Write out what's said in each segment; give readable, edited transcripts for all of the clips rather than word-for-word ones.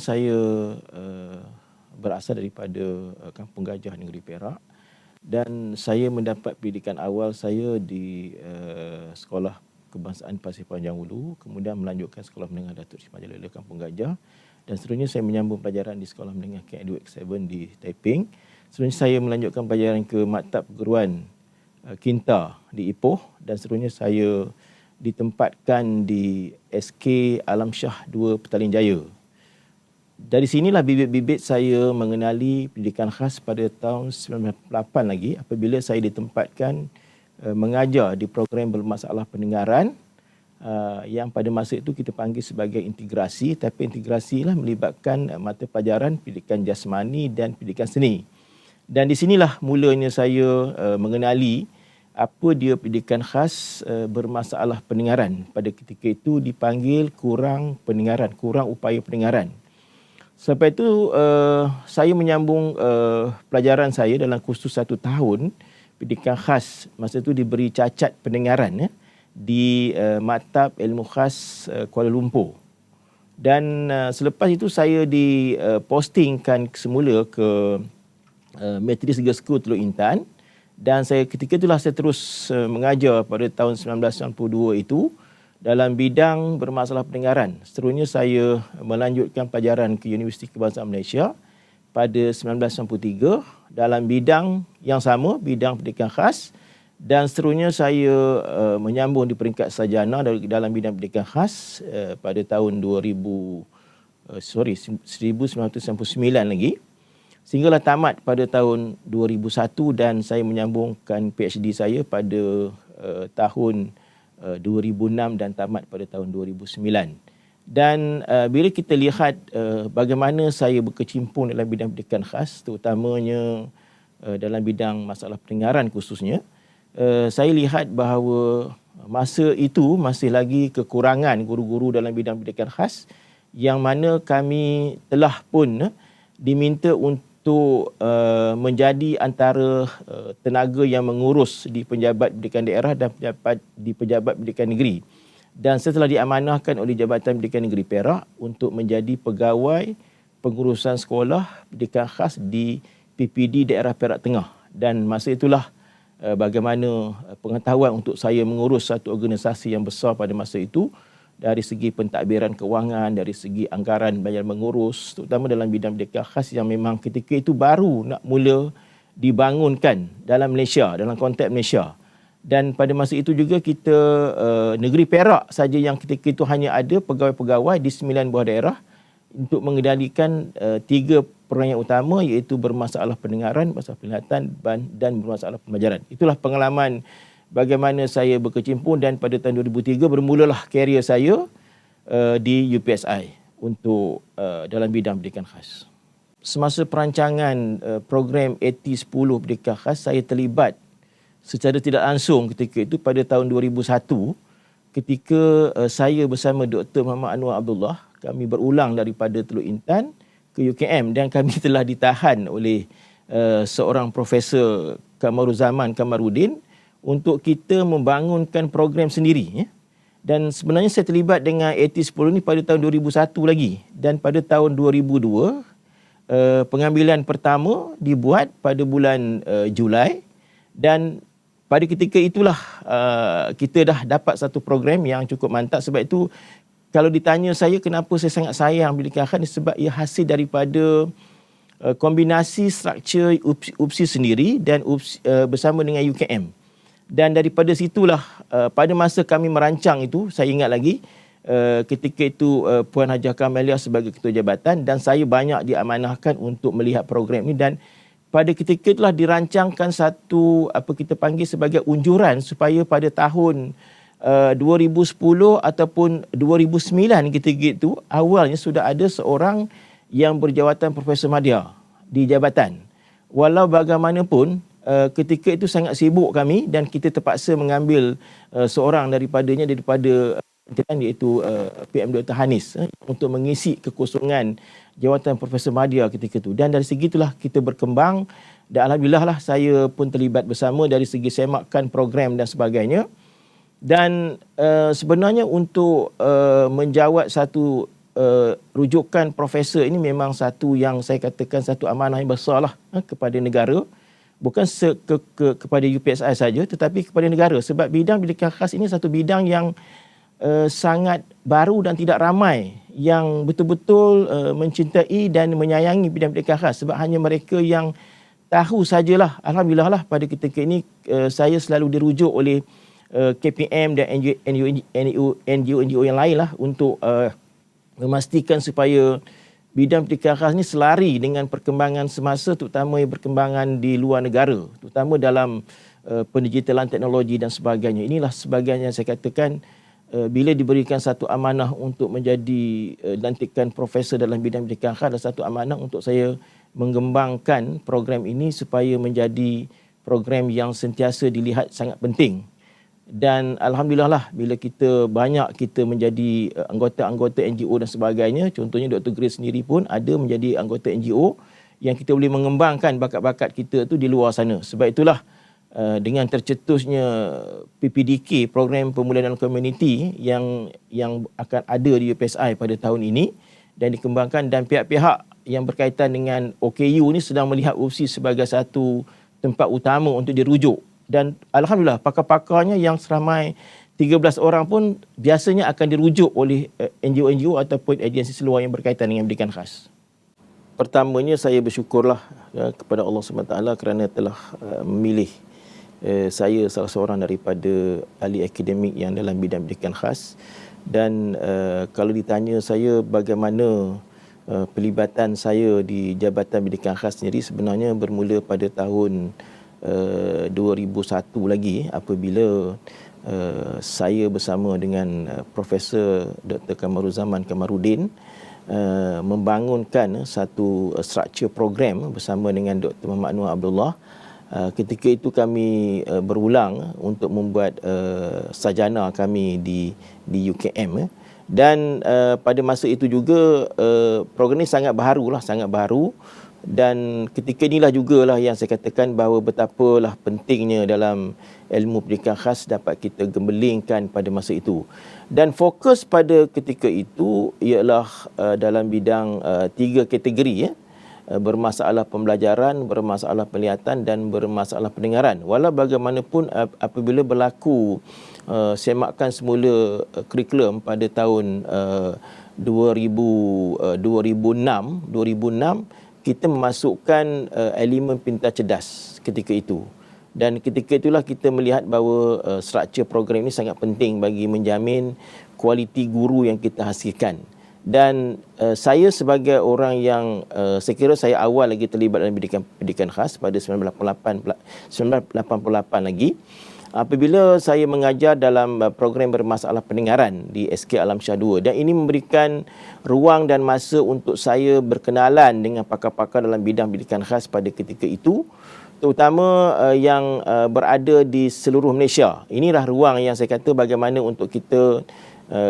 saya berasal daripada Kampung Gajah, Negeri Perak, dan saya mendapat pendidikan awal saya di Sekolah Kebangsaan Pasir Panjang Hulu, kemudian melanjutkan Sekolah Menengah Datuk Seri Majalila Kampung Gajah, dan seterusnya saya menyambung pelajaran di Sekolah Menengah King Edward VII di Taiping. Seterusnya saya melanjutkan pelajaran ke Maktab Perguruan Kinta di Ipoh, dan seterusnya saya ditempatkan di SK Alam Shah 2 Petaling Jaya. Dari sinilah bibit-bibit saya mengenali pendidikan khas pada tahun 1998 lagi, apabila saya ditempatkan mengajar di program bermasalah pendengaran yang pada masa itu kita panggil sebagai integrasi, tapi integrasi lah melibatkan mata pelajaran pendidikan jasmani dan pendidikan seni. Dan di sinilah mulanya saya mengenali apa dia pendidikan khas bermasalah pendengaran. Pada ketika itu dipanggil kurang pendengaran, kurang upaya pendengaran. Sampai itu saya menyambung pelajaran saya dalam kursus 1 tahun pendidikan khas. Masa itu diberi cacat pendengaran di Maktab Ilmu Khas Kuala Lumpur. Dan selepas itu saya dipostingkan semula ke Methodist Girls School Teluk Intan, dan ketika itulah saya terus mengajar pada tahun 1992 itu dalam bidang bermasalah pendengaran. Seterusnya saya melanjutkan pelajaran ke Universiti Kebangsaan Malaysia pada 1993 dalam bidang yang sama, bidang pendidikan khas, dan seterusnya saya menyambung di peringkat sarjana dalam bidang pendidikan khas pada tahun 1999 lagi, sehinggalah tamat pada tahun 2001, dan saya menyambungkan PhD saya pada tahun 2006 dan tamat pada tahun 2009. Dan bila kita lihat bagaimana saya berkecimpung dalam bidang pendidikan khas, terutamanya dalam bidang masalah pendengaran khususnya, saya lihat bahawa masa itu masih lagi kekurangan guru-guru dalam bidang pendidikan khas, yang mana kami telah pun diminta untuk menjadi antara tenaga yang mengurus di penjabat pendidikan daerah dan pejabat pendidikan negeri. Dan setelah diamanahkan oleh Jabatan Pendidikan Negeri Perak untuk menjadi pegawai pengurusan sekolah pendidikan khas di PPD daerah Perak Tengah. Dan masa itulah bagaimana pengetahuan untuk saya mengurus satu organisasi yang besar pada masa itu, dari segi pentadbiran kewangan, dari segi anggaran bayar mengurus, terutama dalam bidang pendidikan khas yang memang ketika itu baru nak mula dibangunkan dalam Malaysia, dalam konteks Malaysia. Dan pada masa itu juga kita, negeri Perak saja yang ketika itu hanya ada pegawai-pegawai di 9 buah daerah untuk mengendalikan 3 perannya utama, iaitu bermasalah pendengaran, masalah penglihatan dan bermasalah pembelajaran. Itulah pengalaman bagaimana saya berkecimpung, dan pada tahun 2003 bermulalah karier saya di UPSI untuk dalam bidang pendidikan khas. Semasa perancangan program AT10 pendidikan khas, saya terlibat secara tidak langsung ketika itu pada tahun 2001 ketika saya bersama Dr. Muhammad Anwar Abdullah, kami berulang daripada Teluk Intan ke UKM, dan kami telah ditahan oleh seorang Profesor Kamaruzaman Kamarudin untuk kita membangunkan program sendiri. Dan sebenarnya saya terlibat dengan AT10 ni pada tahun 2001 lagi. Dan pada tahun 2002, pengambilan pertama dibuat pada bulan Julai. Dan pada ketika itulah kita dah dapat satu program yang cukup mantap. Sebab itu kalau ditanya saya kenapa saya sangat sayang pendidikan khas, sebab ia hasil daripada kombinasi struktur UPSI sendiri dan bersama dengan UKM. Dan daripada situlah pada masa kami merancang itu, saya ingat lagi ketika itu Puan Hajah Kamalia sebagai ketua jabatan, dan saya banyak diamanahkan untuk melihat program ini. Dan pada ketika itulah dirancangkan satu apa kita panggil sebagai unjuran supaya pada tahun 2010 ataupun 2009 ketika itu awalnya sudah ada seorang yang berjawatan Profesor Madya di jabatan. Walau bagaimanapun ketika itu sangat sibuk kami, dan kita terpaksa mengambil seorang daripada iaitu PM Dr. Hanis untuk mengisi kekosongan jawatan Profesor Madya ketika itu. Dan dari segi itulah kita berkembang, dan alhamdulillah lah saya pun terlibat bersama dari segi semakan program dan sebagainya. Dan sebenarnya untuk menjawab satu rujukan profesor ini memang satu yang saya katakan satu amanah yang besar lah kepada negara. Bukan kepada UPSI saja tetapi kepada negara. Sebab bidang pendidikan khas ini satu bidang yang sangat baru dan tidak ramai yang betul-betul mencintai dan menyayangi bidang pendidikan khas. Sebab hanya mereka yang tahu sajalah. Alhamdulillah lah pada ketika ini saya selalu dirujuk oleh KPM dan NGO yang lain lah untuk memastikan supaya bidang pendidikan khas ini selari dengan perkembangan semasa, terutama perkembangan di luar negara, terutama dalam pendigitalan teknologi dan sebagainya. Inilah sebagainya saya katakan bila diberikan satu amanah untuk menjadi dilantikkan profesor dalam bidang pendidikan khas, adalah satu amanah untuk saya mengembangkan program ini supaya menjadi program yang sentiasa dilihat sangat penting. Dan alhamdulillah lah bila kita menjadi anggota-anggota NGO dan sebagainya. Contohnya Dr. Grace sendiri pun ada menjadi anggota NGO yang kita boleh mengembangkan bakat-bakat kita tu di luar sana. Sebab itulah dengan tercetusnya PPDK, program pemulihan dalam komuniti yang akan ada di UPSI pada tahun ini dan dikembangkan, dan pihak-pihak yang berkaitan dengan OKU ni sedang melihat UPSI sebagai satu tempat utama untuk dirujuk. Dan alhamdulillah pakar-pakarnya yang seramai 13 orang pun biasanya akan dirujuk oleh NGO-NGO ataupun agensi seluar yang berkaitan dengan pendidikan khas. Pertamanya saya bersyukurlah kepada Allah SWT kerana telah memilih saya salah seorang daripada ahli akademik yang dalam bidang pendidikan khas. Dan kalau ditanya saya bagaimana pelibatan saya di Jabatan Pendidikan Khas sendiri, sebenarnya bermula pada tahun 2001 lagi apabila saya bersama dengan Profesor Dr. Kamaruzaman Kamaruddin membangunkan satu struktur program bersama dengan Dr. Muhammad Anwar Abdullah. Ketika itu kami berulang untuk membuat sarjana kami di UKM, dan pada masa itu juga program ini sangat baru. Dan ketika inilah jugalah yang saya katakan bahawa betapalah pentingnya dalam ilmu pendidikan khas dapat kita gembelingkan pada masa itu. Dan fokus pada ketika itu ialah dalam bidang 3 kategori, bermasalah pembelajaran, bermasalah penglihatan dan bermasalah pendengaran. Walau bagaimanapun apabila berlaku semakan semula kurikulum pada tahun 2006 kita memasukkan elemen pintar cerdas ketika itu. Dan ketika itulah kita melihat bahawa struktur program ini sangat penting bagi menjamin kualiti guru yang kita hasilkan. Dan saya sebagai orang yang saya kira saya awal lagi terlibat dalam pendidikan khas pada 1988 lagi, apabila saya mengajar dalam program bermasalah pendengaran di SK Alam Shah 2, dan ini memberikan ruang dan masa untuk saya berkenalan dengan pakar-pakar dalam bidang pendidikan khas pada ketika itu, terutama yang berada di seluruh Malaysia. Inilah ruang yang saya kata bagaimana untuk kita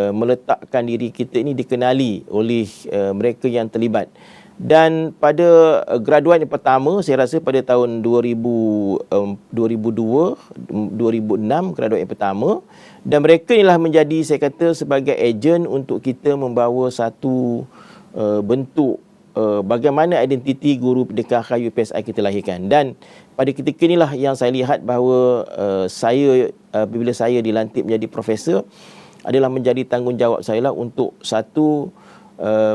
meletakkan diri kita ini dikenali oleh mereka yang terlibat. Dan pada graduat yang pertama, saya rasa pada tahun 2002, 2006, graduat yang pertama. Dan mereka inilah menjadi, saya kata, sebagai ejen untuk kita membawa satu bentuk bagaimana identiti guru pendidikan khas UPSI kita lahirkan. Dan pada ketika inilah yang saya lihat bahawa apabila saya dilantik menjadi profesor, adalah menjadi tanggungjawab saya lah untuk satu,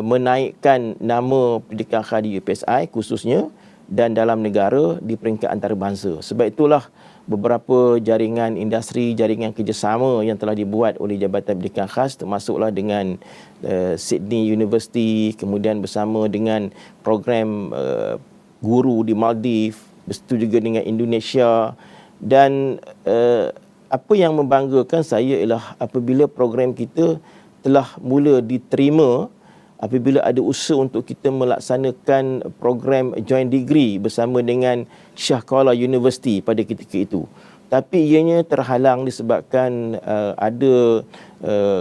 menaikkan nama pendidikan khas di UPSI khususnya dan dalam negara di peringkat antarabangsa. Sebab itulah beberapa jaringan industri, jaringan kerjasama yang telah dibuat oleh Jabatan Pendidikan Khas, termasuklah dengan Sydney University, kemudian bersama dengan program guru di Maldives, begitu juga dengan Indonesia. Dan apa yang membanggakan saya ialah apabila program kita telah mula diterima, apabila ada usaha untuk kita melaksanakan program joint degree bersama dengan Shah Kuala University pada ketika itu. Tapi ianya terhalang disebabkan ada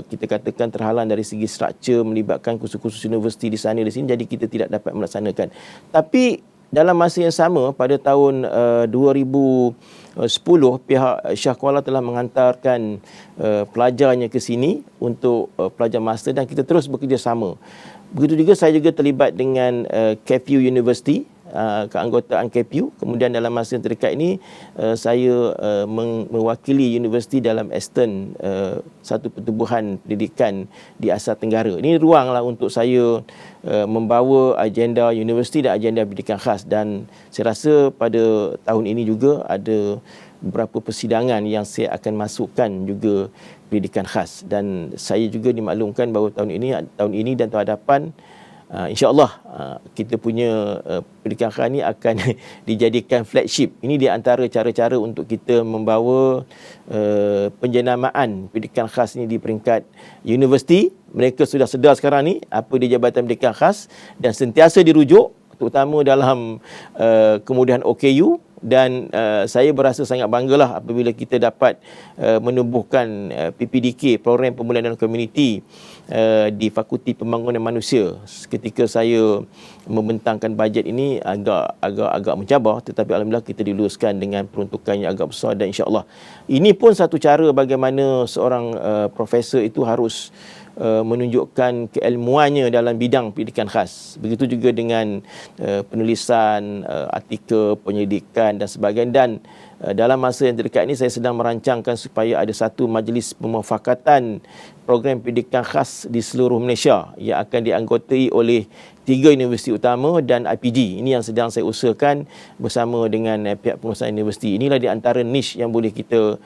kita katakan terhalang dari segi struktur melibatkan kursus-kursus universiti di sana di sini, jadi kita tidak dapat melaksanakan. Tapi dalam masa yang sama pada tahun 2006 10 pihak Shah Kuala telah menghantarkan pelajarnya ke sini untuk pelajar master dan kita terus bekerjasama. Begitu juga saya juga terlibat dengan KFU University, keanggotaan KFU. Kemudian dalam masa yang terdekat ini saya mewakili universiti dalam Aston, satu pertubuhan pendidikan di Asia Tenggara. Ini ruanglah untuk saya membawa agenda universiti dan agenda pendidikan khas, dan saya rasa pada tahun ini juga ada beberapa persidangan yang saya akan masukkan juga pendidikan khas, dan saya juga dimaklumkan bahawa tahun ini dan tahun hadapan insya-Allah kita punya pendidikan khas ini akan dijadikan flagship. Ini di antara cara-cara untuk kita membawa penjenamaan pendidikan khas ini di peringkat universiti. Mereka sudah sedar sekarang ni apa di Jabatan Pendidikan Khas dan sentiasa dirujuk, terutama dalam kemudahan OKU. Dan saya berasa sangat banggalah apabila kita dapat menubuhkan PPDK, Program Pemulihan dan Komuniti, di Fakulti Pembangunan Manusia. Ketika saya membentangkan bajet ini agak mencabar, tetapi alhamdulillah kita diluluskan dengan peruntukan yang agak besar, dan insya-Allah ini pun satu cara bagaimana seorang profesor itu harus menunjukkan keilmuannya dalam bidang pendidikan khas. Begitu juga dengan penulisan artikel, penyelidikan dan sebagainya. Dan dalam masa yang terdekat ini saya sedang merancangkan supaya ada satu majlis pemufakatan program pendidikan khas di seluruh Malaysia yang akan dianggotai oleh 3 universiti utama dan IPG. Ini yang sedang saya usahakan bersama dengan pihak pengurusan universiti. Inilah di antara niche yang boleh kita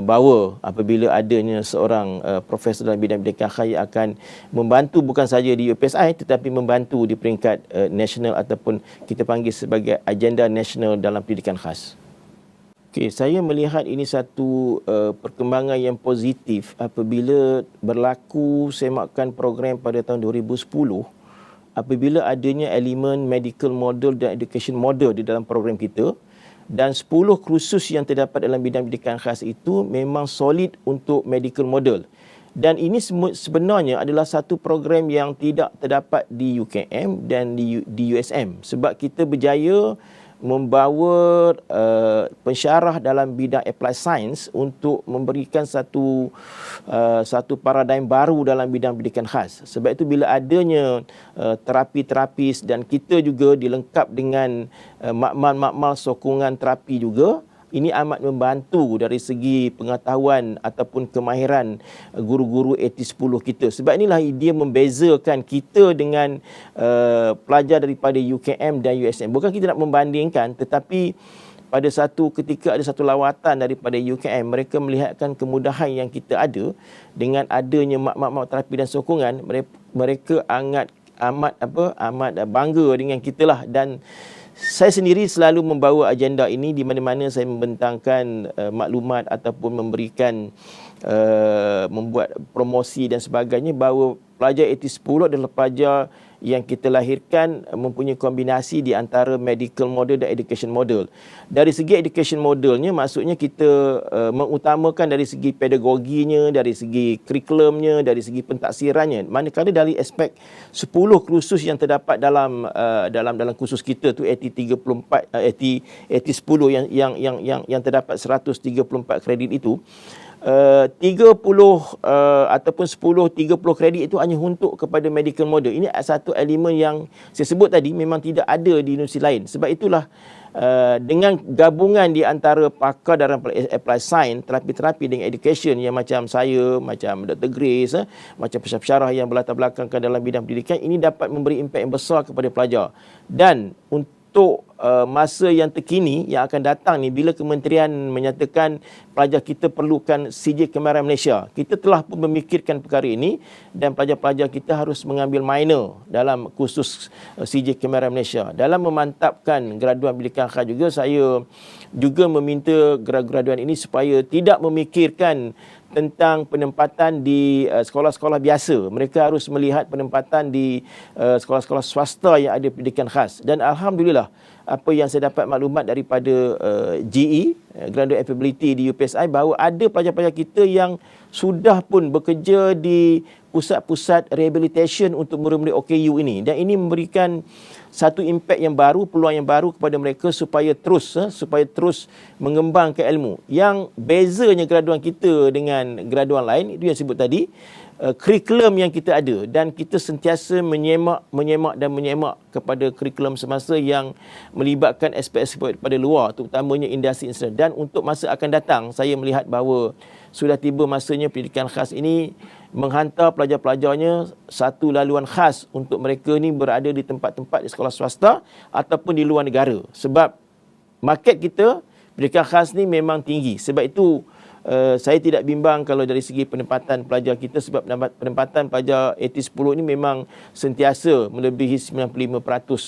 bawa apabila adanya seorang profesor dalam bidang pendidikan khas yang akan membantu bukan saja di UPSI tetapi membantu di peringkat nasional ataupun kita panggil sebagai agenda nasional dalam pendidikan khas. Okey, saya melihat ini satu perkembangan yang positif apabila berlaku semakan program pada tahun 2010, apabila adanya elemen medical model dan education model di dalam program kita, dan 10 kursus yang terdapat dalam bidang pendidikan khas itu memang solid untuk medical model. Dan ini sebenarnya adalah satu program yang tidak terdapat di UKM dan di USM, sebab kita berjaya membawa pensyarah dalam bidang applied science untuk memberikan satu paradigm baru dalam bidang pendidikan khas. Sebab itu bila adanya terapi-terapis dan kita juga dilengkap dengan makmal-makmal sokongan terapi juga, ini amat membantu dari segi pengetahuan ataupun kemahiran guru-guru AT10 kita. Sebab inilah dia membezakan kita dengan pelajar daripada UKM dan USM. Bukan kita nak membandingkan, tetapi pada satu ketika ada satu lawatan daripada UKM, mereka melihatkan kemudahan yang kita ada dengan adanya makmal terapi dan sokongan. Mereka amat bangga dengan kita lah. Dan saya sendiri selalu membawa agenda ini di mana-mana saya membentangkan maklumat ataupun memberikan membuat promosi dan sebagainya, bahawa pelajar AT10 adalah pelajar yang kita lahirkan mempunyai kombinasi di antara medical model dan education model. Dari segi education modelnya, maksudnya kita mengutamakan dari segi pedagoginya, dari segi kurikulumnya, dari segi pentaksirannya. Manakala dari aspek 10 kursus yang terdapat dalam kursus kita tu AT34 AT10 yang terdapat 134 kredit itu, 30 ataupun 30 kredit itu hanya untuk kepada medical model. Ini satu elemen yang saya sebut tadi memang tidak ada di universiti lain. Sebab itulah dengan gabungan di antara pakar dalam applied science, terapi-terapi dengan education yang macam saya, macam Dr. Grace, macam pensyarah yang berlatar belakangkan dalam bidang pendidikan, ini dapat memberi impak yang besar kepada pelajar. Dan untuk masa yang terkini yang akan datang ni, bila kementerian menyatakan pelajar kita perlukan CJ Kemahiran Malaysia, kita telah pun memikirkan perkara ini dan pelajar-pelajar kita harus mengambil minor dalam kursus CJ Kemahiran Malaysia. Dalam memantapkan graduan pendidikan khas juga, saya juga meminta graduan ini supaya tidak memikirkan tentang penempatan di sekolah-sekolah biasa. Mereka harus melihat penempatan di sekolah-sekolah swasta yang ada pendidikan khas. Dan alhamdulillah, apa yang saya dapat maklumat daripada GE, Graduate Ability di UPSI, bahawa ada pelajar-pelajar kita yang sudah pun bekerja di pusat-pusat rehabilitation untuk murid-murid OKU ini. Dan ini memberikan satu impak yang baru, peluang yang baru kepada mereka supaya terus mengembangkan ilmu. Yang bezanya graduan kita dengan graduan lain, itu yang sebut tadi, kurikulum yang kita ada, dan kita sentiasa menyemak kepada kurikulum semasa yang melibatkan aspek-aspek pada luar, terutamanya industri. Dan untuk masa akan datang, saya melihat bahawa sudah tiba masanya pendidikan khas ini menghantar pelajar-pelajarnya satu laluan khas untuk mereka ni berada di tempat-tempat di sekolah swasta ataupun di luar negara. Sebab market kita, pendidikan khas ni memang tinggi. Sebab itu saya tidak bimbang kalau dari segi penempatan pelajar kita, sebab penempatan pelajar AT10 ini memang sentiasa melebihi 95%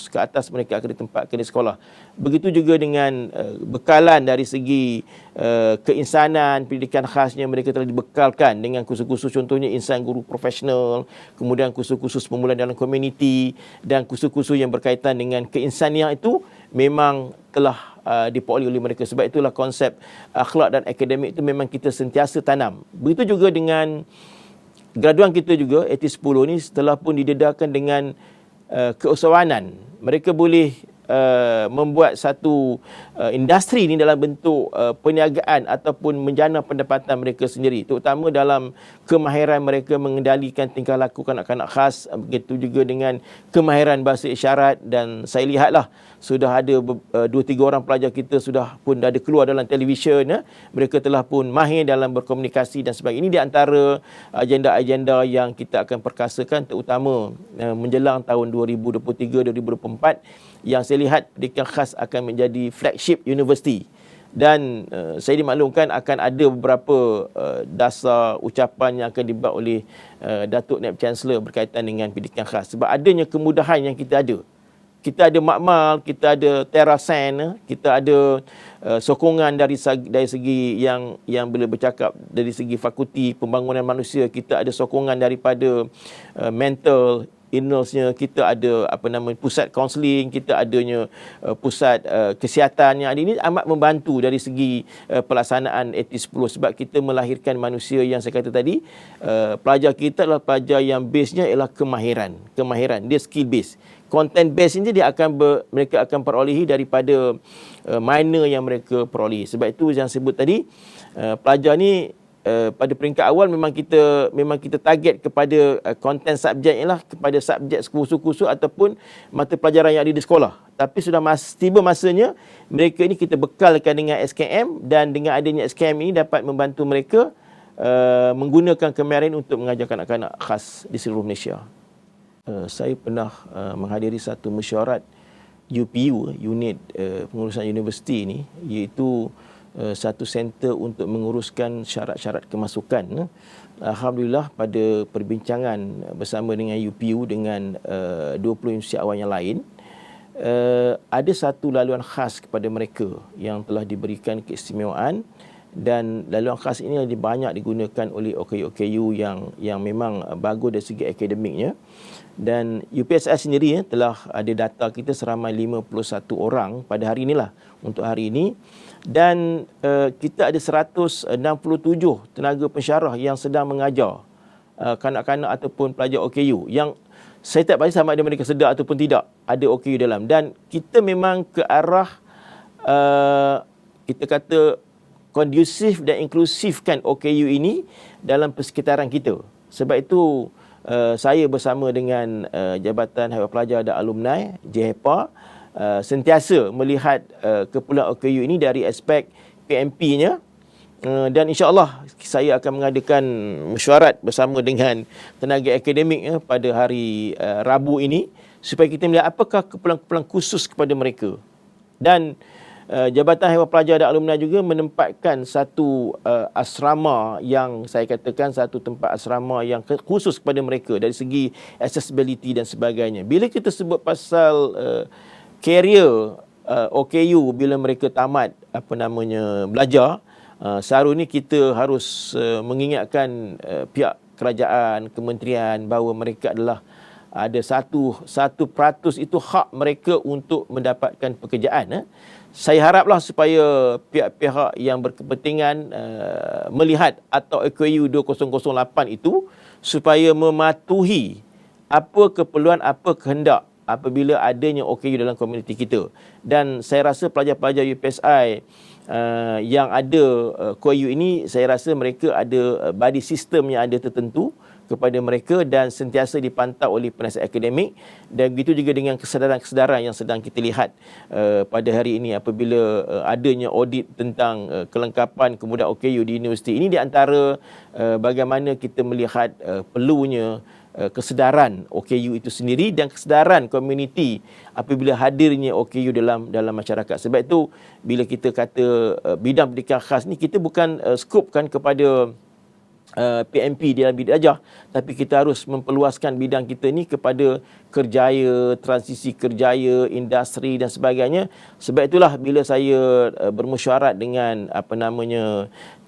ke atas mereka akan ditempatkan di sekolah. Begitu juga dengan bekalan dari segi keinsanan, pendidikan khasnya mereka telah dibekalkan dengan kursus-kursus, contohnya insan guru profesional, kemudian kursus-kursus pemulaan dalam komuniti, dan kursus-kursus yang berkaitan dengan keinsanian itu memang telah diperoleh oleh mereka. Sebab itulah konsep akhlak dan akademik itu memang kita sentiasa tanam. Begitu juga dengan graduan kita juga, AT10 ni setelah pun didedarkan dengan keusahawanan, mereka boleh membuat satu industri ni dalam bentuk perniagaan ataupun menjana pendapatan mereka sendiri, terutama dalam kemahiran mereka mengendalikan tingkah laku kanak-kanak khas, begitu juga dengan kemahiran bahasa isyarat. Dan saya lihatlah sudah ada 2-3 orang pelajar kita sudah pun ada keluar dalam televisyen, mereka telah pun mahir dalam berkomunikasi dan sebagainya. Ini di antara agenda-agenda yang kita akan perkasakan, terutama menjelang tahun 2023-2024, yang saya lihat pendidikan khas akan menjadi flagship universiti. Dan saya dimaklumkan akan ada beberapa dasar ucapan yang akan dibuat oleh Datuk Naib Chancellor berkaitan dengan pendidikan khas. Sebab adanya kemudahan yang kita ada. Kita ada makmal, kita ada terasen, kita ada sokongan dari segi yang boleh bercakap dari segi fakulti pembangunan manusia, kita ada sokongan daripada mental illnessnya, kita ada pusat kaunseling, kita adanya pusat kesihatan yang ada. Ini amat membantu dari segi pelaksanaan AT10, sebab kita melahirkan manusia yang saya kata tadi, pelajar kita adalah pelajar yang base-nya ialah kemahiran, dia skill base. Content base ini mereka akan perolehi daripada minor yang mereka perolehi. Sebab itu yang sebut tadi, pelajar ni pada peringkat awal memang kita target kepada konten subjek ialah kepada subjek kursus-kursus ataupun mata pelajaran yang ada di sekolah. Tapi sudah tiba masanya mereka ini kita bekalkan dengan SKM, dan dengan adanya SKM ini dapat membantu mereka menggunakan kemahiran untuk mengajar kanak-kanak khas di seluruh Malaysia. Saya pernah menghadiri satu mesyuarat UPU, unit pengurusan universiti ini, iaitu satu center untuk menguruskan syarat-syarat kemasukan. Alhamdulillah, pada perbincangan bersama dengan UPU dengan 20 universiti awam yang lain, ada satu laluan khas kepada mereka yang telah diberikan keistimewaan, dan laluan khas ini banyak digunakan oleh OKU yang memang bagus dari segi akademiknya. Dan UPSS sendiri telah ada data kita seramai 51 orang pada hari inilah, untuk hari ini. Dan kita ada 167 tenaga pensyarah yang sedang mengajar kanak-kanak ataupun pelajar OKU, yang saya tak pasti sama ada mereka sedar ataupun tidak ada OKU dalam. Dan kita memang ke arah kita kata kondusif dan inklusifkan OKU ini dalam persekitaran kita. Sebab itu saya bersama dengan Jabatan Haiwan Pelajar dan Alumni JHEPA sentiasa melihat keperluan OKU ini dari aspek PMP-nya, dan insya-Allah saya akan mengadakan mesyuarat bersama dengan tenaga akademik pada hari Rabu ini, supaya kita melihat apakah keperluan-keperluan khusus kepada mereka. Dan Jabatan Haiwan Pelajar dan Alumni juga menempatkan satu asrama, yang saya katakan satu tempat asrama yang khusus kepada mereka dari segi accessibility dan sebagainya. Bila kita sebut pasal career OKU, bila mereka tamat belajar, seharusnya kita harus mengingatkan pihak kerajaan, kementerian, bahawa mereka adalah ada 1% itu hak mereka untuk mendapatkan pekerjaan. Saya haraplah supaya pihak-pihak yang berkepentingan melihat atau OKU 2008 itu, supaya mematuhi apa keperluan, apa kehendak apabila adanya OKU dalam komuniti kita. Dan saya rasa pelajar-pelajar UPSI yang ada KOU ini, saya rasa mereka ada body system yang ada tertentu kepada mereka dan sentiasa dipantau oleh penasihat akademik, dan begitu juga dengan kesedaran-kesedaran yang sedang kita lihat pada hari ini apabila adanya audit tentang kelengkapan kemudahan OKU di universiti. Ini di antara bagaimana kita melihat perlunya kesedaran OKU itu sendiri dan kesedaran komuniti apabila hadirnya OKU dalam masyarakat. Sebab itu bila kita kata bidang pendidikan khas ni, kita bukan skopkan kepada PMP dalam bidang ajar, tapi kita harus memperluaskan bidang kita ni kepada kerjaya, transisi kerjaya, industri dan sebagainya. Sebab itulah bila saya bermesyuarat dengan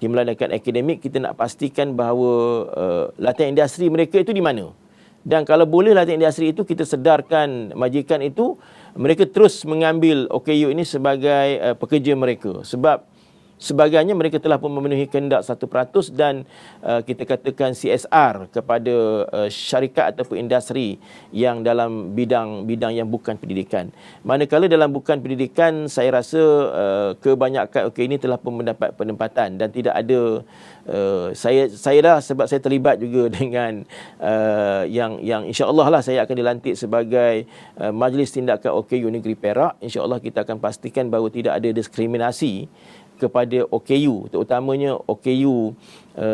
Timbalan Dekan Akademik, kita nak pastikan bahawa latihan industri mereka itu di mana. Dan kalau boleh latihan industri itu kita sedarkan majikan itu, mereka terus mengambil OKU ini sebagai pekerja mereka. Sebab sebagainya mereka telah pun memenuhi kehendak 1% dan kita katakan CSR kepada syarikat ataupun industri yang dalam bidang yang bukan pendidikan. Manakala dalam bukan pendidikan, saya rasa kebanyakan ini telah pun mendapat penempatan dan tidak ada saya dah, sebab saya terlibat juga dengan yang insya-Allah lah saya akan dilantik sebagai Majlis Tindakan OKU Negeri Perak. Insya-Allah kita akan pastikan bahawa tidak ada diskriminasi kepada OKU, terutamanya OKU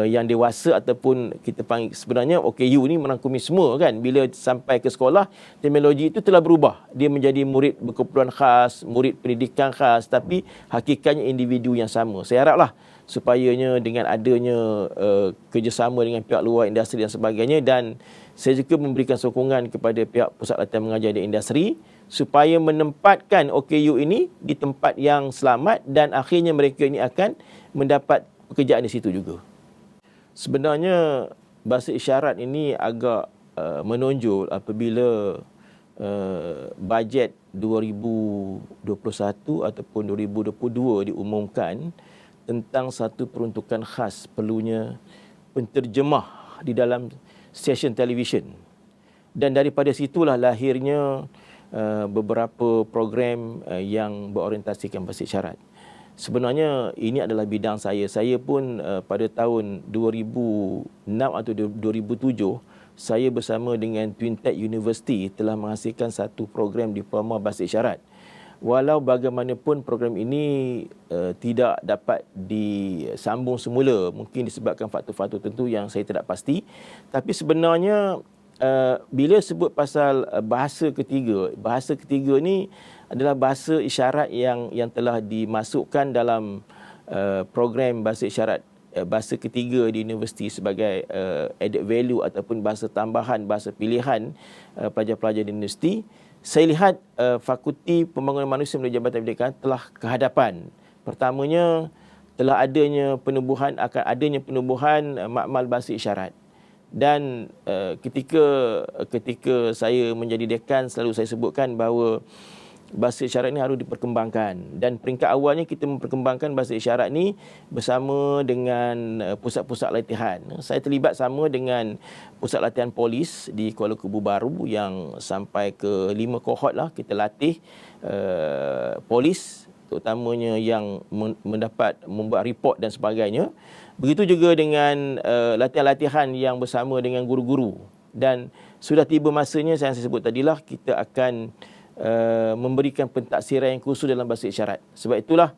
yang dewasa ataupun kita panggil, sebenarnya OKU ni merangkumi semua kan. Bila sampai ke sekolah, terminologi itu telah berubah. Dia menjadi murid berkeperluan khas, murid pendidikan khas, tapi hakikatnya individu yang sama. Saya haraplah supayanya dengan adanya kerjasama dengan pihak luar, industri dan sebagainya, dan saya juga memberikan sokongan kepada pihak Pusat Latihan Mengajar di Industri supaya menempatkan OKU ini di tempat yang selamat dan akhirnya mereka ini akan mendapat pekerjaan di situ juga. Sebenarnya bahasa isyarat ini agak menonjol apabila bajet 2021 ataupun 2022 diumumkan tentang satu peruntukan khas perlunya penterjemah di dalam stesen televisyen. Dan daripada situlah lahirnya beberapa program yang berorientasikan bahasa isyarat. Sebenarnya ini adalah bidang saya. Saya pun pada tahun 2006 atau 2007, saya bersama dengan Twin Tech University telah menghasilkan satu program diploma bahasa isyarat. Walau bagaimanapun program ini tidak dapat disambung semula, mungkin disebabkan faktor-faktor tertentu yang saya tidak pasti. Tapi sebenarnya bila sebut pasal bahasa ketiga ni adalah bahasa isyarat yang telah dimasukkan dalam program bahasa isyarat bahasa ketiga di universiti sebagai added value ataupun bahasa tambahan, bahasa pilihan pelajar-pelajar di universiti. Saya lihat Fakulti Pembangunan Manusia melalui Jabatan Pendidikan telah kehadapan. Pertamanya telah adanya penubuhan makmal bahasa isyarat. Dan ketika saya menjadi dekan, selalu saya sebutkan bahawa bahasa isyarat ni harus diperkembangkan. Dan peringkat awalnya kita memperkembangkan bahasa isyarat ni bersama dengan pusat-pusat latihan. Saya terlibat sama dengan pusat latihan polis di Kuala Kubu Baru yang sampai ke 5 kohort lah kita latih polis, terutamanya yang membuat report dan sebagainya. Begitu juga dengan latihan-latihan yang bersama dengan guru-guru. Dan sudah tiba masanya, saya sebut tadilah, kita akan memberikan pentaksiran yang khusus dalam bahasa isyarat. Sebab itulah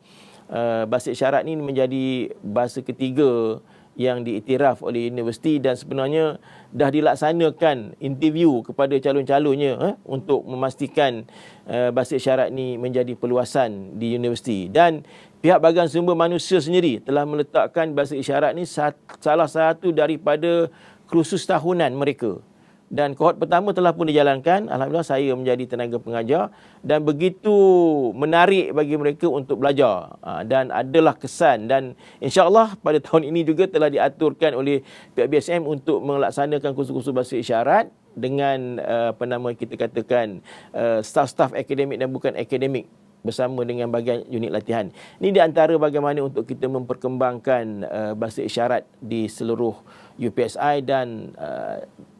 bahasa isyarat ni menjadi bahasa ketiga yang diiktiraf oleh universiti, dan sebenarnya dah dilaksanakan interview kepada calon-calonnya untuk memastikan bahasa isyarat ni menjadi perluasan di universiti. Dan pihak Bahagian Sumber Manusia sendiri telah meletakkan bahasa isyarat ni salah satu daripada kursus tahunan mereka. Dan kohort pertama telah pun dijalankan. Alhamdulillah saya menjadi tenaga pengajar dan begitu menarik bagi mereka untuk belajar. Dan adalah kesan, dan insya-Allah pada tahun ini juga telah diaturkan oleh pihak BSM untuk melaksanakan kursus-kursus bahasa isyarat dengan kita katakan staf-staf akademik dan bukan akademik bersama dengan bahagian unit latihan. Ini di antara bagaimana untuk kita memperkembangkan bahasa isyarat di seluruh UPSI, dan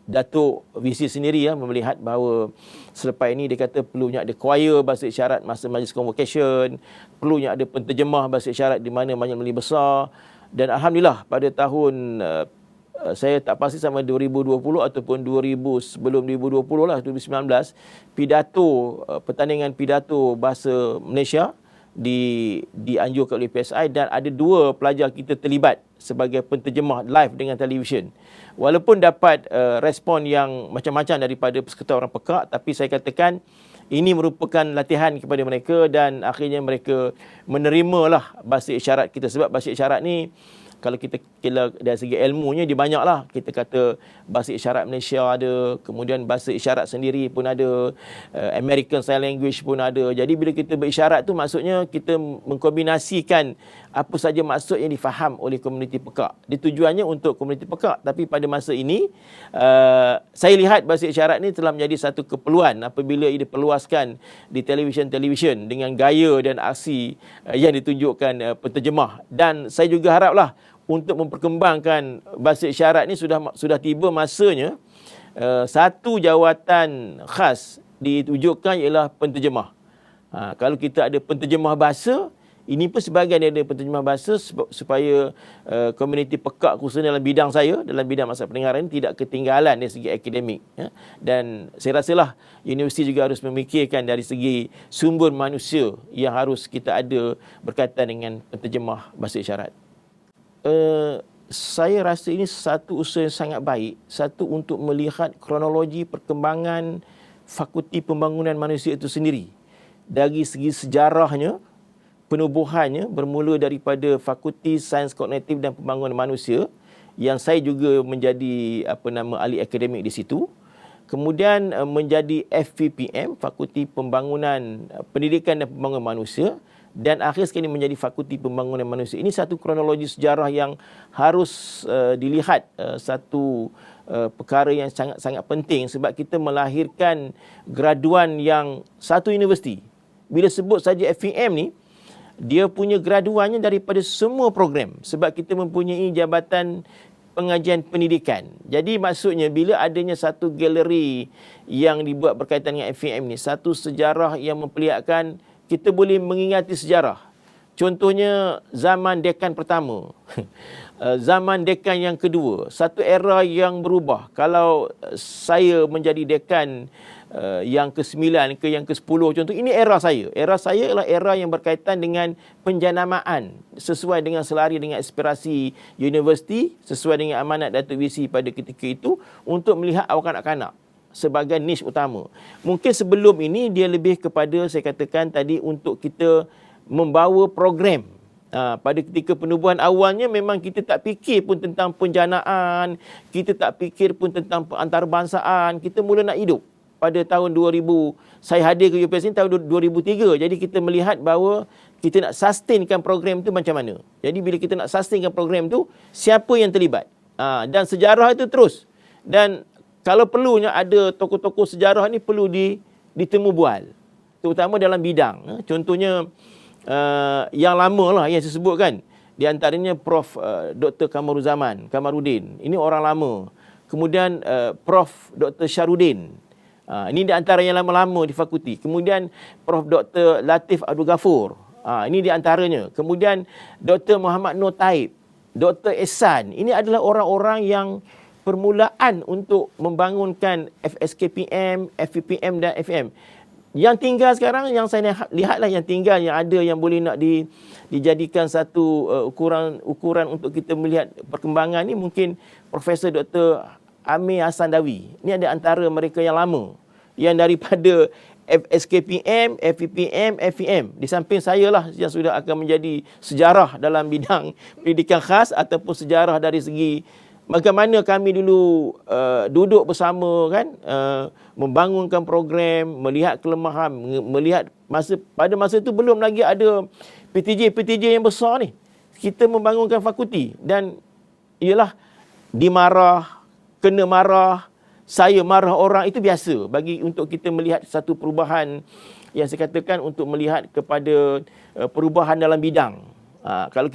Datuk VC sendiri melihat bahawa selepas ini dia kata perlunya ada choir bahasa isyarat masa majlis convocation, perlunya ada penterjemah bahasa isyarat di mana majlis besar. Dan alhamdulillah pada tahun saya tak pasti sama 2020 ataupun 2000 sebelum 2020 lah, 2019, pidato pertandingan pidato bahasa Malaysia dianjurkan oleh PSI dan ada 2 pelajar kita terlibat sebagai penterjemah live dengan televisyen. Walaupun dapat respon yang macam-macam daripada persekutuan orang pekak, tapi saya katakan ini merupakan latihan kepada mereka dan akhirnya mereka menerimalah bahasa isyarat kita. Sebab bahasa isyarat ni kalau kita kira dari segi ilmunya dia banyaklah. Kita kata bahasa isyarat Malaysia ada, kemudian bahasa isyarat sendiri pun ada, American Sign Language pun ada. Jadi bila kita berisyarat tu maksudnya kita mengkombinasikan apa saja maksud yang difaham oleh komuniti pekak. Dia tujuannya untuk komuniti pekak, tapi pada masa ini saya lihat bahasa isyarat ni telah menjadi satu keperluan apabila ia diperluaskan di televisyen-televisyen dengan gaya dan aksi yang ditunjukkan penterjemah. Dan saya juga haraplah untuk memperkembangkan bahasa isyarat ni sudah tiba masanya satu jawatan khas ditujukan ialah penterjemah. Kalau kita ada penterjemah bahasa, ini pun sebahagian dari penterjemah bahasa supaya komuniti pekak khususnya dalam bidang saya, dalam bidang masalah pendengaran ini tidak ketinggalan dari segi akademik. Dan saya rasalah universiti juga harus memikirkan dari segi sumber manusia yang harus kita ada berkaitan dengan penterjemah bahasa isyarat. Saya rasa ini satu usaha yang sangat baik. Satu, untuk melihat kronologi perkembangan Fakulti Pembangunan Manusia itu sendiri. Dari segi sejarahnya, penubuhannya bermula daripada Fakulti Sains Kognitif dan Pembangunan Manusia yang saya juga menjadi ahli akademik di situ. Kemudian menjadi FPPM, Fakulti Pembangunan Pendidikan dan Pembangunan Manusia, dan akhir sekali menjadi Fakulti Pembangunan Manusia. Ini satu kronologi sejarah yang harus dilihat, satu perkara yang sangat-sangat penting sebab kita melahirkan graduan yang satu universiti. Bila sebut saja FPM ni, dia punya graduannya daripada semua program sebab kita mempunyai Jabatan Pengajian Pendidikan. Jadi maksudnya bila adanya satu galeri yang dibuat berkaitan dengan FPM ni, satu sejarah yang memperlihatkan kita boleh mengingati sejarah. Contohnya zaman dekan pertama, zaman dekan yang kedua, satu era yang berubah. Kalau saya menjadi dekan yang ke-9 ke yang ke-10 contoh, ini era saya. Era saya adalah era yang berkaitan dengan penjanamaan sesuai dengan selari dengan aspirasi universiti, sesuai dengan amanat Datuk VC pada ketika itu untuk melihat awak kanak-kanak sebagai niche utama. Mungkin sebelum ini dia lebih kepada, saya katakan tadi, untuk kita membawa program. Pada ketika penubuhan awalnya memang kita tak fikir pun tentang penjanaan, kita tak fikir pun tentang antarbangsaan, kita mula nak hidup. Pada tahun 2000, saya hadir ke UPS ini tahun 2003. Jadi kita melihat bahawa kita nak sustainkan program tu macam mana. Jadi bila kita nak sustainkan program tu, siapa yang terlibat. Dan sejarah itu terus. Dan kalau perlunya ada tokoh-tokoh sejarah ni perlu ditemu bual. Terutama dalam bidang. Contohnya yang lama lah yang saya sebutkan. Di antaranya Prof. Dr. Kamarudin. Ini orang lama. Kemudian Prof. Dr. Syarudin. Ini di antara yang lama-lama di fakulti. Kemudian Prof. Dr. Latif Abdul Ghafur. Ini di antaranya. Kemudian Dr. Muhammad Nur Taib. Dr. Ehsan. Ini adalah orang-orang yang permulaan untuk membangunkan FSKPM, FPPM dan FM. Yang tinggal sekarang, yang saya lihatlah yang tinggal, yang ada yang boleh nak dijadikan satu ukuran untuk kita melihat perkembangan ni, mungkin Profesor Dr. Amir Hassan Dawi. Ini ada antara mereka yang lama. Yang daripada FSKPM, FPPM, FPM. Di samping saya lah yang sudah akan menjadi sejarah dalam bidang pendidikan khas ataupun sejarah dari segi bagaimana kami dulu duduk bersama kan, membangunkan program, melihat kelemahan, melihat pada masa itu belum lagi ada PTJ yang besar ni. Kita membangunkan fakulti dan ialah dimarah, kena marah, saya marah orang, itu biasa bagi untuk kita melihat satu perubahan yang saya katakan untuk melihat kepada perubahan dalam bidang. Kalau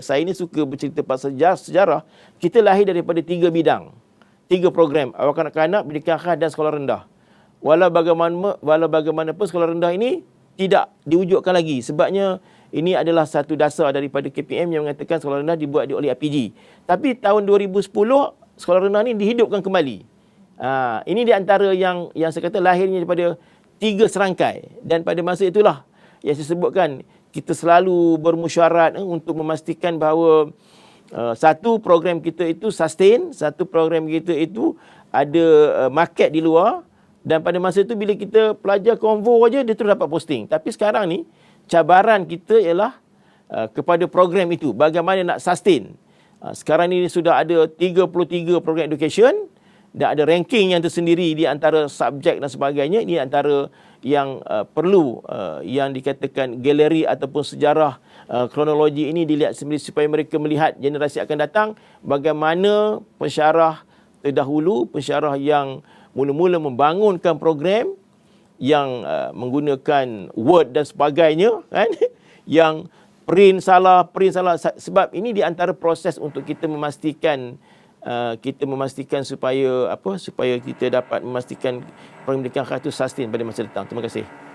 saya ini suka bercerita pasal sejarah, kita lahir daripada 3 bidang. 3 program, awal kanak-kanak, pendidikan khas dan sekolah rendah. Walau bagaimanapun sekolah rendah ini tidak diwujudkan lagi. Sebabnya ini adalah satu dasar daripada KPM yang mengatakan sekolah rendah dibuat oleh IPG. Tapi tahun 2010 sekolah rendah ini dihidupkan kembali. Ini di antara yang saya kata lahirnya daripada 3 serangkai. Dan pada masa itulah yang saya sebutkan, kita selalu bermusyarat untuk memastikan bahawa satu program kita itu sustain, satu program kita itu ada market di luar. Dan pada masa itu bila kita pelajar konvo aja dia terus dapat posting. Tapi sekarang ni cabaran kita ialah kepada program itu, bagaimana nak sustain. Sekarang ni sudah ada 33 program education dan ada ranking yang tersendiri di antara subjek dan sebagainya. Ini antara yang perlu yang dikatakan galeri ataupun sejarah kronologi ini dilihat supaya mereka melihat generasi akan datang bagaimana pensyarah terdahulu, pensyarah yang mula-mula membangunkan program yang menggunakan Word dan sebagainya, kan? Yang print salah. Sebab ini di antara proses untuk kita memastikan supaya supaya kita dapat memastikan pendidikan khas itu sustain pada masa datang. Terima kasih.